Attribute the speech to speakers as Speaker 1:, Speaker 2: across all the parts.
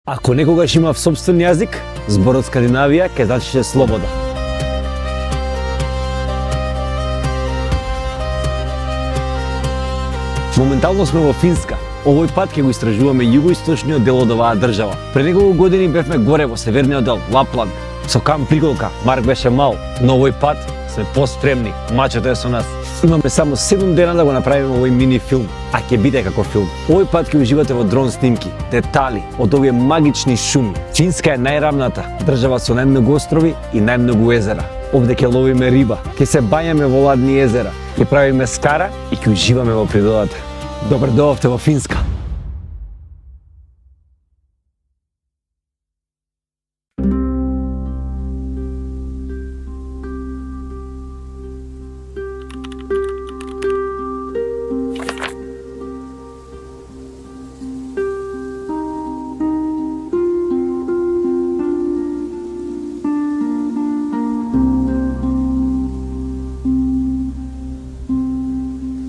Speaker 1: Ако некогаш имав собствен јазик, зборот Скандинавија ќе значише слобода. Моментално сме во Финска. Овој пат ќе го истражуваме југоисточниот дел од оваа држава. Пред неколку години бевме горе во северниот дел, Лапланд. Со камп приголка, Марк беше мал, но овој пат сме постпремни. Мачето е со нас. Имаме само 7 дена да го направиме овој мини филм, а ќе биде како филм. Овој пат ќе уживате во дрон снимки, детали од овие магични шуми. Финска е најравната држава со најмногу острови и најмногу езера. Овде ќе ловиме риба, ќе се бањаме во ладни езера, ќе правиме скара и ќе уживаме во природата. Добре дојавте во Финска.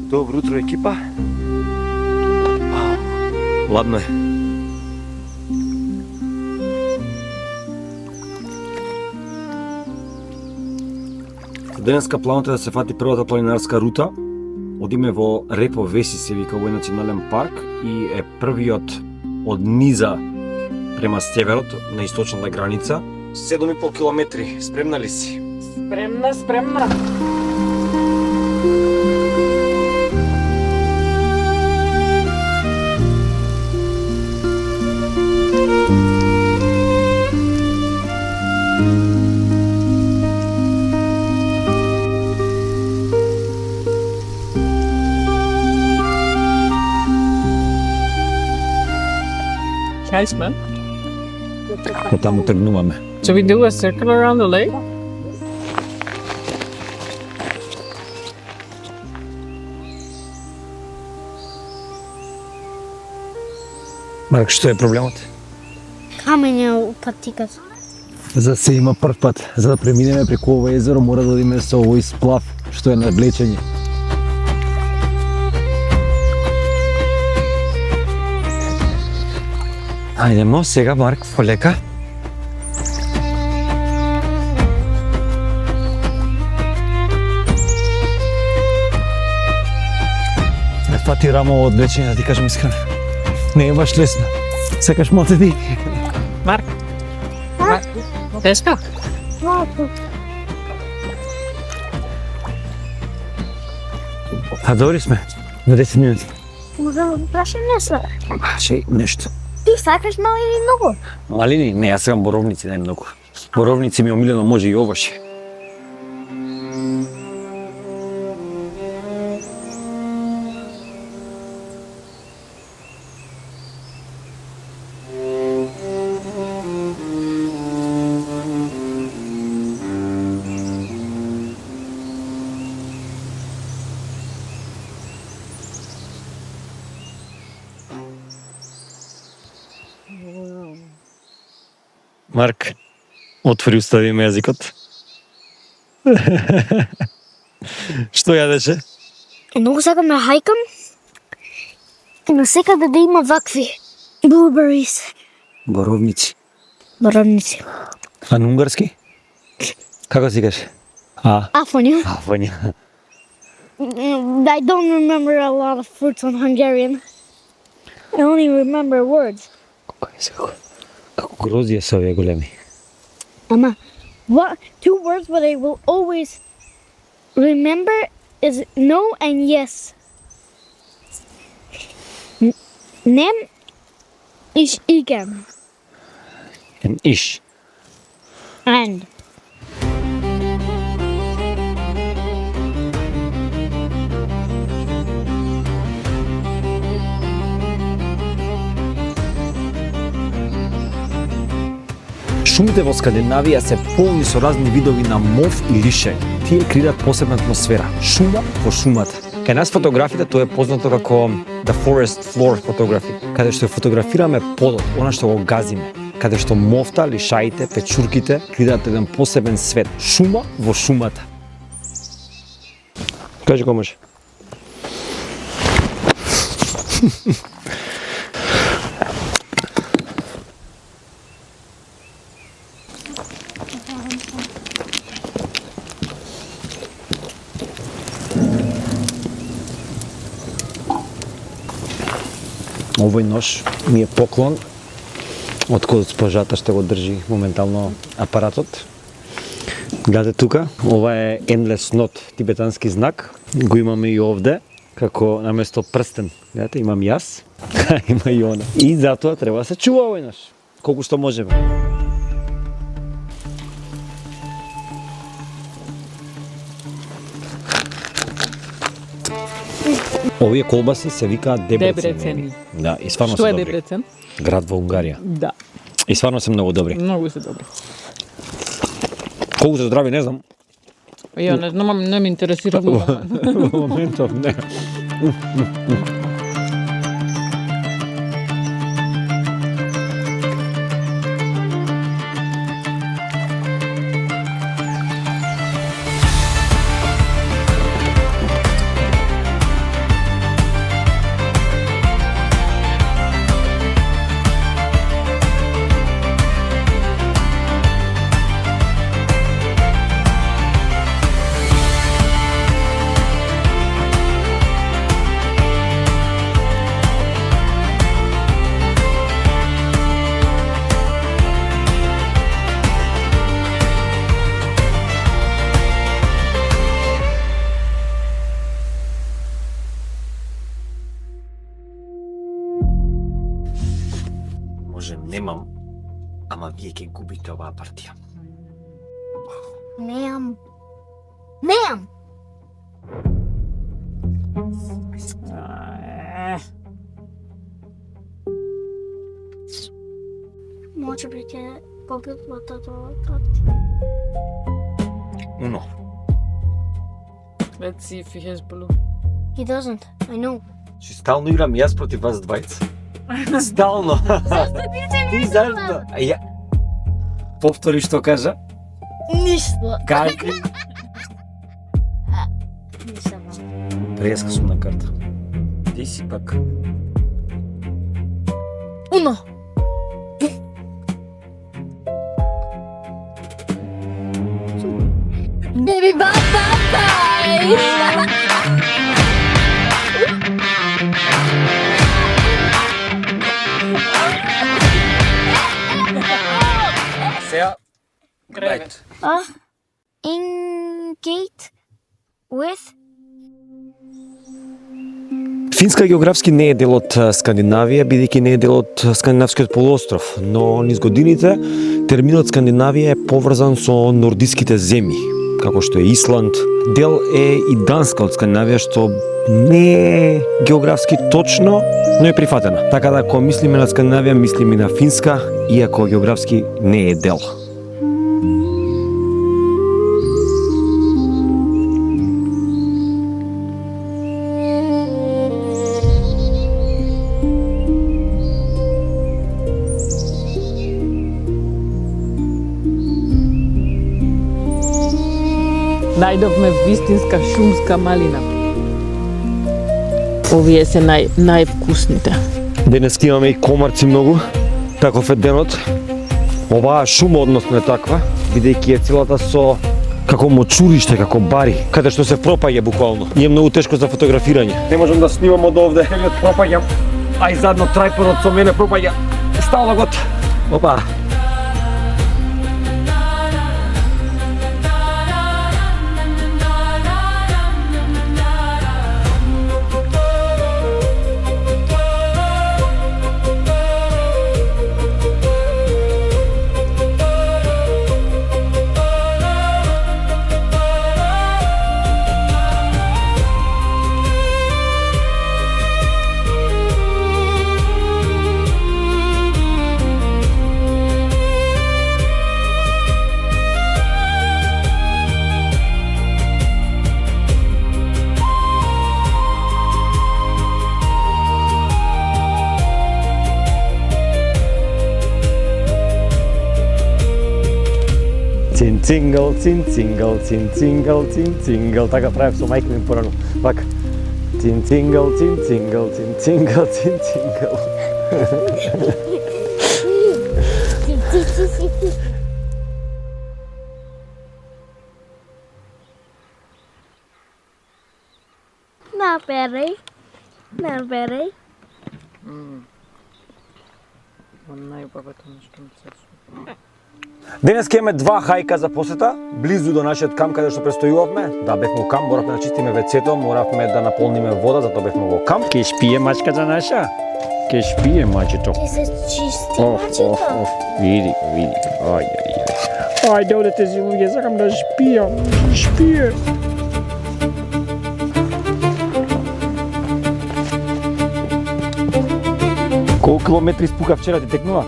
Speaker 1: Добро утро, екипа. Ладно е. Денеска планот е да се фати првата планинарска рута. Одиме во Репо Веси, се вика овој национален парк, и е првиот од низа према северот на источната граница. 7,5 километри. Спремна ли си?
Speaker 2: Спремна. Kijk man.
Speaker 1: По таму тргнуваме.
Speaker 2: So we do a circle around the lake?
Speaker 1: Марк, што е проблемот?
Speaker 3: Камења у патиката.
Speaker 1: За се има прв пат, за да преминеме преку ова езеро, мора да одиме со овој сплав, што е навлечење. Ајдемо сега, Марк, полека. Не фати рамово одвлечење, да ти кажем искрено. Не е баш лесно. Секаш моте ти.
Speaker 2: Mark? Teško?
Speaker 1: А добри сме, на 10 минути.
Speaker 3: Можам да прашам нешто?
Speaker 1: Шеј, нешто.
Speaker 3: Ти сакаш мали или многу?
Speaker 1: Малини? Не, јас сакам боровници најмногу. Боровници ми омилено, може и овоше. Марк, отвори, устави ме јазикот. Што јадеше?
Speaker 3: Многу сакам да хајкам. Но секаде да има вакви blueberries.
Speaker 1: Боровници.
Speaker 3: Боровници.
Speaker 1: А на унгарски? Како си кажеш?
Speaker 3: Афоња.
Speaker 1: Афоња.
Speaker 3: I don't remember a lot of fruits on Hungarian. I only remember words.
Speaker 1: Како грозија се овие големи.
Speaker 3: Ама, two words what I will always remember is no and yes. Nem, is igen.
Speaker 1: En иш.
Speaker 3: And.
Speaker 1: Шумите во Скандинавија се полни со разни видови на мов и лише. Тие креираат посебна атмосфера. Шума во шумата. Кај нас фотографите тоа е познато како the forest floor photography, каде што фотографираме подот, она што го газиме, каде што мовта, лишаите, печурките креираат еден посебен свет. Шума во шумата. Кажи кој може. Овој нож ми е поклон од госпожата што го држи моментално апаратот. Гледате тука, ова е Endless Knot, тибетански знак. Го имаме и овде, како наместо прстен. Гледате, имам јас, има и она. И затоа треба да се чува овој нож, колку што можеме. Овие колбаси се викаат дебрецени.
Speaker 2: Дебрецени.
Speaker 1: Да, и стварно
Speaker 2: Што
Speaker 1: се
Speaker 2: е
Speaker 1: добри.
Speaker 2: Дебрецен?
Speaker 1: Град во Унгарија.
Speaker 2: Да,
Speaker 1: И стварно се многу добри.
Speaker 2: многу се добри.
Speaker 1: Колку се здрави, не знам.
Speaker 2: Ја не знам, не ме интересира во момент.
Speaker 1: Во моментов не. Може немам, ама вие ќе губите оваа партија.
Speaker 3: Neam. Neam. Може би ќе побед во тато карти.
Speaker 1: Уно.
Speaker 2: Let's see if he has blue.
Speaker 3: He doesn't. I know.
Speaker 1: Чи стално играм јас против вас двајца. Стално. Ти зашто? А ја... Повтори што кажа?
Speaker 3: Ништо.
Speaker 1: Кажи.
Speaker 3: Ништо.
Speaker 1: Преска сум на карта. Ти си пак.
Speaker 3: Uno. Baby, bye bye bye.
Speaker 1: Сега.
Speaker 2: Кревет.
Speaker 3: Engate with
Speaker 1: Финска географски не е дел од Скандинавија, бидејќи не е дел од Скандинавскиот полуостров, но низ годините терминот Скандинавија е поврзан со нордиските земји, како што е Исланд. Дел е и Данска од Скандинавија, што не е географски точно, но е прифатена. Така да кога мислиме на Скандинавија, мислиме и на Финска, иако географски не е дел.
Speaker 2: Најдовме вистинска шумска малина. Овие се највкусните.
Speaker 1: Денес имаме и комарци многу, таков е денот. Оваа шума односно е таква, бидејќи е целата со како мочуриште, како бари, каде што се пропаѓа буквално. И е многу тешко за фотографирање. Не можам да снимам од овде, целиот пропаѓам, а и задно трајподот со мене пропаѓа. Стално гот. Опа. Цин-цингл, цин-цингл, цин-цингл, цин-цингл. Така правев со мајка ми порано. Вака. Цин-цингл, цин-цингл, цин-цингл, цин-цингл.
Speaker 3: Not very. Not very.
Speaker 2: Најубавото нешто ми се случи.
Speaker 1: Денес ќе имаме два хајка за посета, близу до нашиот камп каде што престојувавме. Да, бевме во камп, моравме да чистиме вецето, моравме да наполниме вода, затоа бевме во камп. Ке шпие мачката наша? Ке шпие мачето.
Speaker 3: Ќе се чисти мачето.
Speaker 1: Види, види. Ајде, одете си луѓе, сакам да шпијам. Шпие. Колку километри спука вчера ти текнува?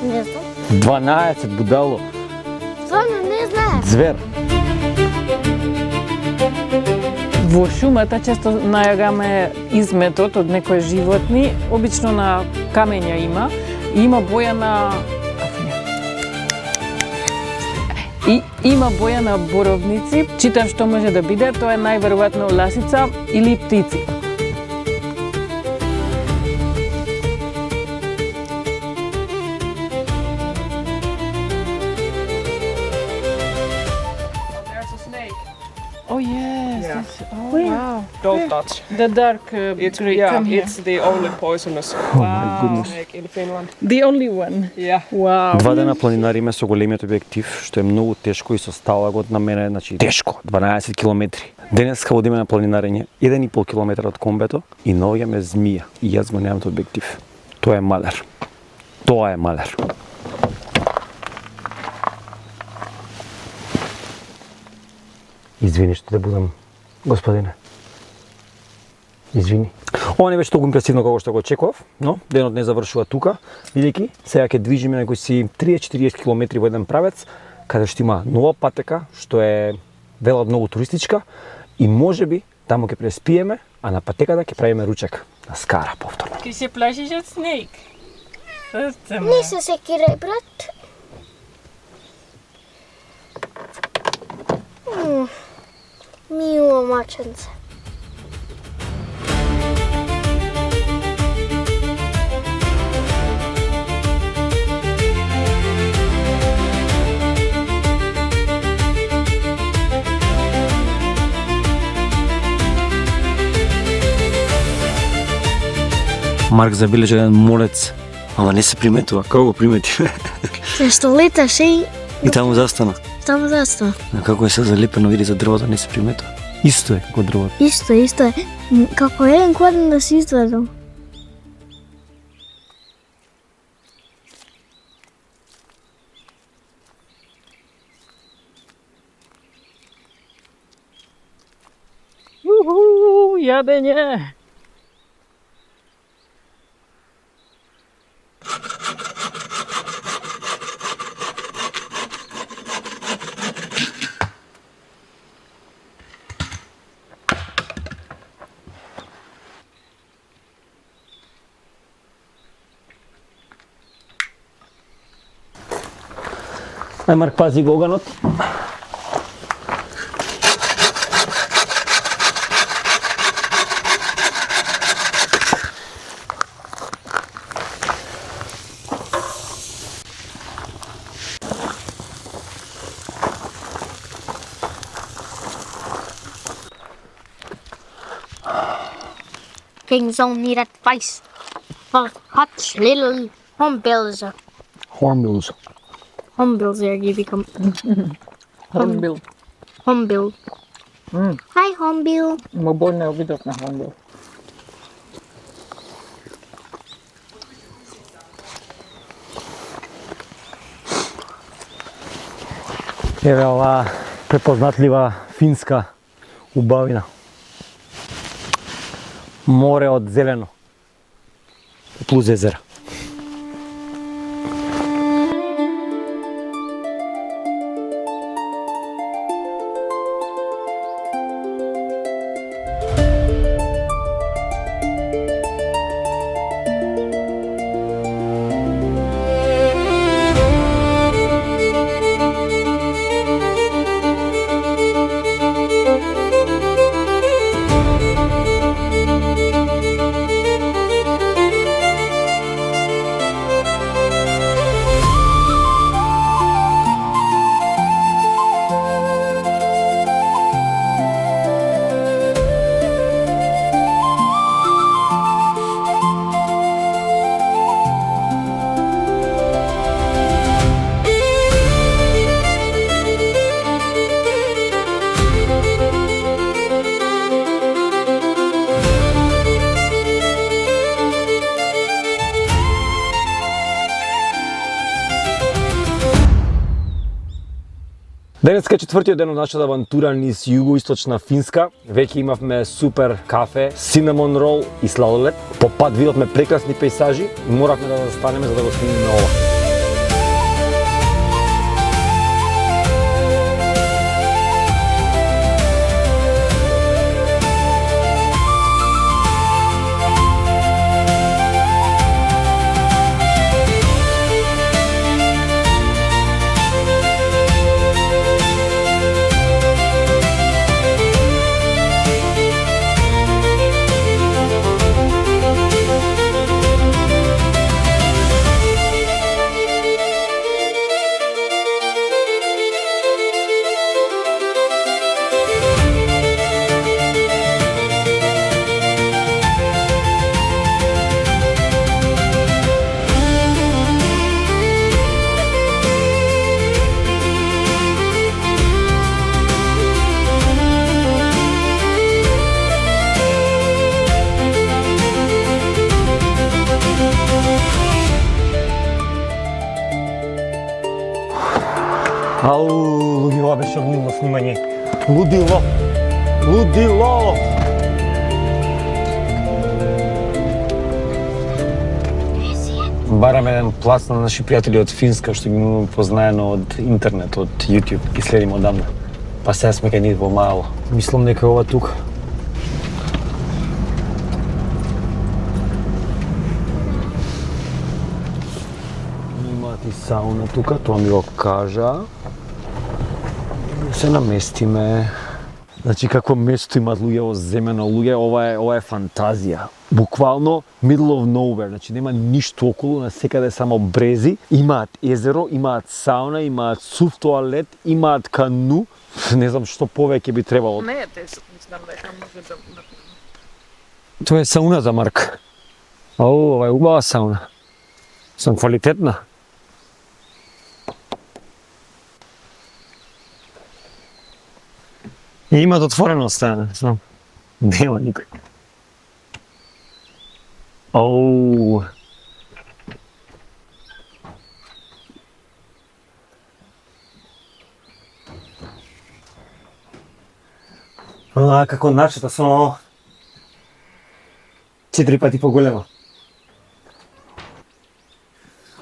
Speaker 3: Не знам.
Speaker 1: 12 будало.
Speaker 3: Стварно не знаеш.
Speaker 1: Звер.
Speaker 2: Во шумата често најагаме изметот од некои животни, обично на камења има, и има боја на има боја на боровници. Читам што може да биде, тоа е најверојатно ласица или птици. Oh yes.
Speaker 4: Yeah.
Speaker 2: Oh
Speaker 3: Where?
Speaker 2: wow.
Speaker 4: Don't touch.
Speaker 2: The dark
Speaker 4: It's
Speaker 2: grey.
Speaker 4: yeah,
Speaker 2: Come here.
Speaker 4: it's the only poisonous snake in Finland.
Speaker 2: The only one.
Speaker 4: Yeah.
Speaker 2: Wow.
Speaker 1: Два дена планинариме со големиот објектив, што е многу тешко и со сталагот на мене, значи тешко, 12 километри. Денес кога одиме на планинарење, 1,5 километра од комбето и наоѓаме змија и јас го немам тој објектив. Тоа е малер. Тоа е малер. Извини што те будам, господине. Извини. Ова не беше толку импресивно како што го очекував, но денот не завршува тука, бидејќи сега ќе движиме некои си 30-40 километри во еден правец, каде што има нова патека, што е велат многу туристичка и можеби таму ќе преспиеме, а на патеката ќе правиме ручек на Скара повторно.
Speaker 2: Ки се плашиш од снег?
Speaker 3: Не се секирај, брат. Мило маченце.
Speaker 1: Марк забележа еден морец, ама не се приметува. Како го примети?
Speaker 3: Зашто леташе и
Speaker 1: таму застана.
Speaker 3: таму застана.
Speaker 1: Како е се залепено, види за дрвото, не се приметува. Исто е како дрвото.
Speaker 3: Исто е. Како еден кладен да се извадил.
Speaker 2: Јадење.
Speaker 1: Ај Марк, пази го оганот.
Speaker 3: Kings don't need advice for such little hornbills.
Speaker 1: Hornbills.
Speaker 3: Hornbills are you become
Speaker 2: Хорнбил.
Speaker 3: hornbill. Hi hornbill.
Speaker 2: Ма бојна видов на хорнбил.
Speaker 1: Еве оваа препознатлива финска убавина. Море од зелено. Плюс езера. Денеска е четвртиот ден од нашата авантура низ југоисточна Финска. Веќе имавме супер кафе, синамон рол и сладолед. По пат видовме прекрасни пејзажи и моравме да застанеме за да го снимиме ова. Ау, луѓе, ова беше лудно снимање. Лудило! Лудило! Бараме еден плац на наши пријатели од Финска, што ги имаме познаено од интернет, од YouTube, ги следиме одамна. Па сега сме кај нив во мало. Мислам дека ова тука. Имаат и сауна тука, тоа ми го кажа. Се наместиме. Значи какво место имаат луѓе во земено, луѓе, ова е фантазија. Буквално middle of nowhere, значи нема ништо околу, насекаде само брези. Имаат езеро, имаат сауна, имаат сув тоалет, имаат кану. Не знам што повеќе би требало.
Speaker 2: Не, мислам дека може да...
Speaker 1: Тоа е сауната, Марк. Ау, ова е убава сауна. Сам квалитетна. И имат отворено стане, знам. Нема никој. Оу. Како нашата, само 4 пати поголема.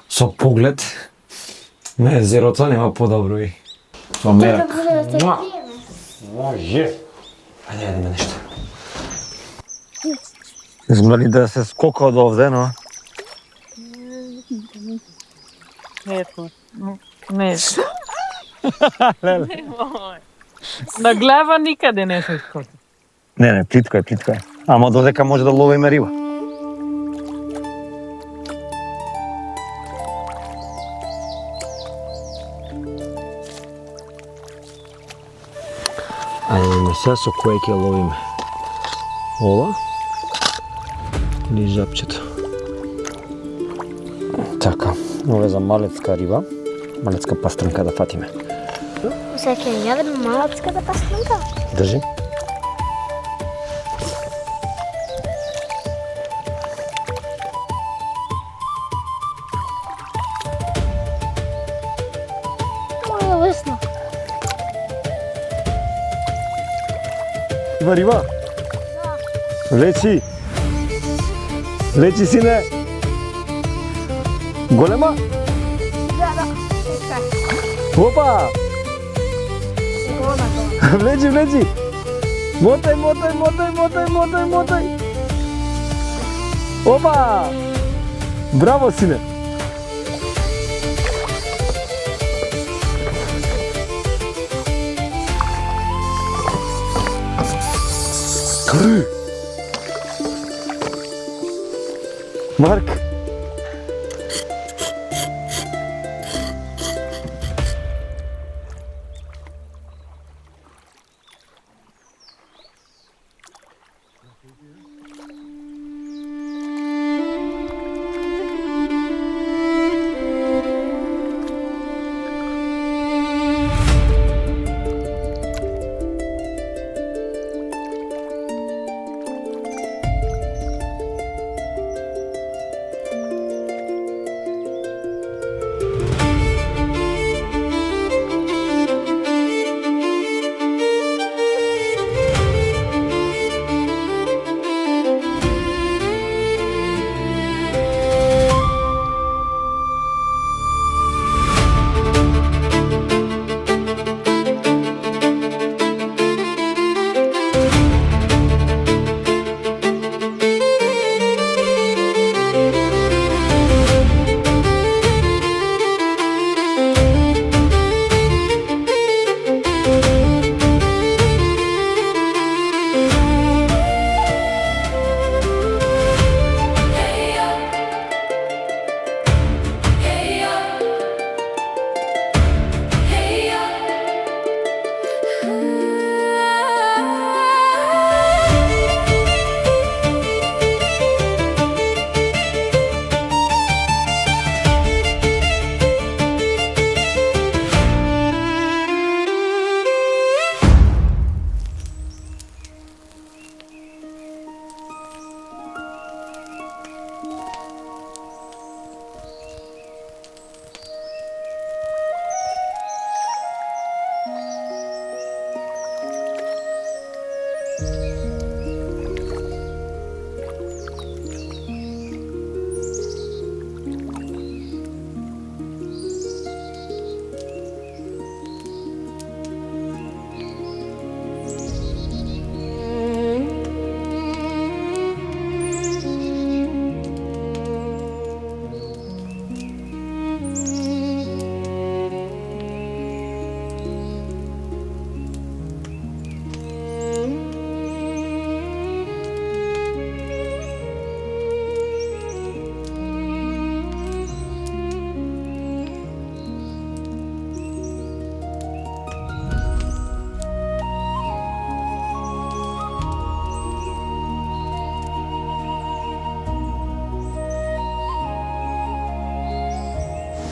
Speaker 1: Со поглед на езерото нема подобро и со мерак. Може. Ајде, јадеме нешто. Не знам дали да се скока од овде, но...
Speaker 2: Ето, не. На глава никаде не се скоти.
Speaker 1: Не, плитко е, плитко е. Ама додека може да ловиме риба. Ајде, сега со кое ќе ловиме? Ова? Или жапчето? Така, ова е за малецка риба, малецка пастрнка да фатиме.
Speaker 3: Сега ќе јадеме малецката пастрнка?
Speaker 1: Држи.
Speaker 3: Ова е лесно.
Speaker 1: Има риба? Лечи! Лечи, сине! Голема?
Speaker 3: Да.
Speaker 1: Опа! Влечи, влечи! Мотај, мотај, мотај, мотај, мотај, мотај! Опа! Браво, сине! Марк!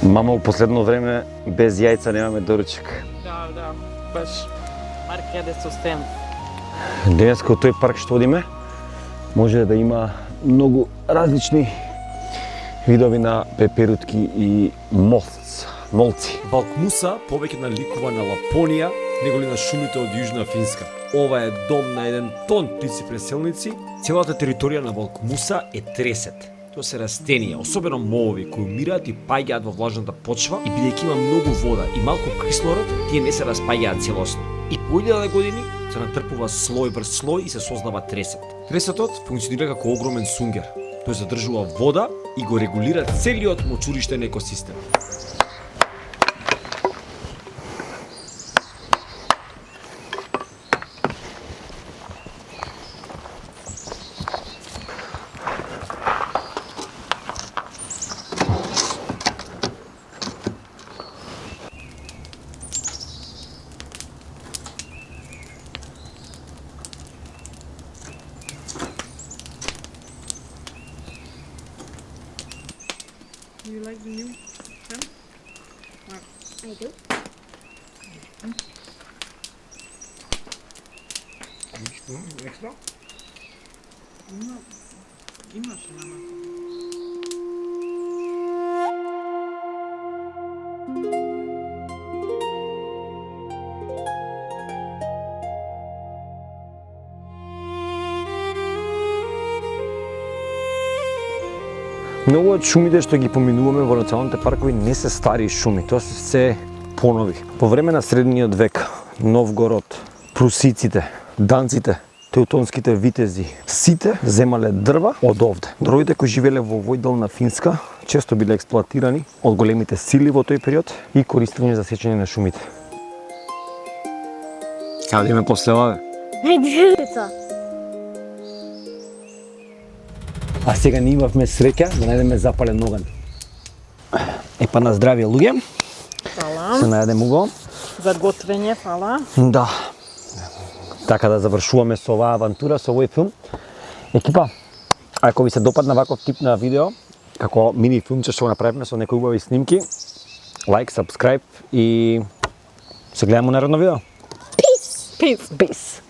Speaker 1: Мама, у последно време без јајца немаме доручек.
Speaker 2: Да, баш. Марк јаде со стен.
Speaker 1: Денеска во тој парк што одиме, може да има многу различни видови на пеперутки и молци. Валкмуса повеќе наликува на Лапонија, неголи на шумите од Јужна Финска. Ова е дом на еден тон птици преселници. Целата територија на Валкмуса е тресет. Тоа се растенија, особено молови, кои умираат и паѓаат во влажната почва и бидејќи има многу вода и малку кислород, тие не се распаѓаат целосно. И по 1000 години се натрпува слој врз слој и се создава тресет. Тресетот функционира како огромен сунгер. Тој задржува вода и го регулира целиот мочуриштен екосистем.
Speaker 2: You like the new pen?
Speaker 3: I do.
Speaker 1: Extra?
Speaker 2: Имаш нама.
Speaker 1: Многу од шумите што ги поминуваме во националните паркови не се стари шуми, тоа се се понови. По време на средниот век, Новгород, прусиците, данците, теутонските витези, сите земале дрва од овде. Дровите кои живеле во овој дел на Финска често биле експлоатирани од големите сили во тој период и користени за сечење на шумите. Кај одиме после ова?
Speaker 3: Ајде.
Speaker 1: А сега ни имавме среќа да најдеме запален оган. Епа на здравје луѓе.
Speaker 2: Фала.
Speaker 1: Се најдем уго.
Speaker 2: За готвење, фала.
Speaker 1: Да. Така да завршуваме со оваа авантура, со овој филм. Екипа, ако ви се допадна ваков тип на видео, како мини филмче што го направивме со некои убави снимки, лайк, сабскрайб и се гледаме на наредно видео.
Speaker 3: Peace.
Speaker 2: Peace.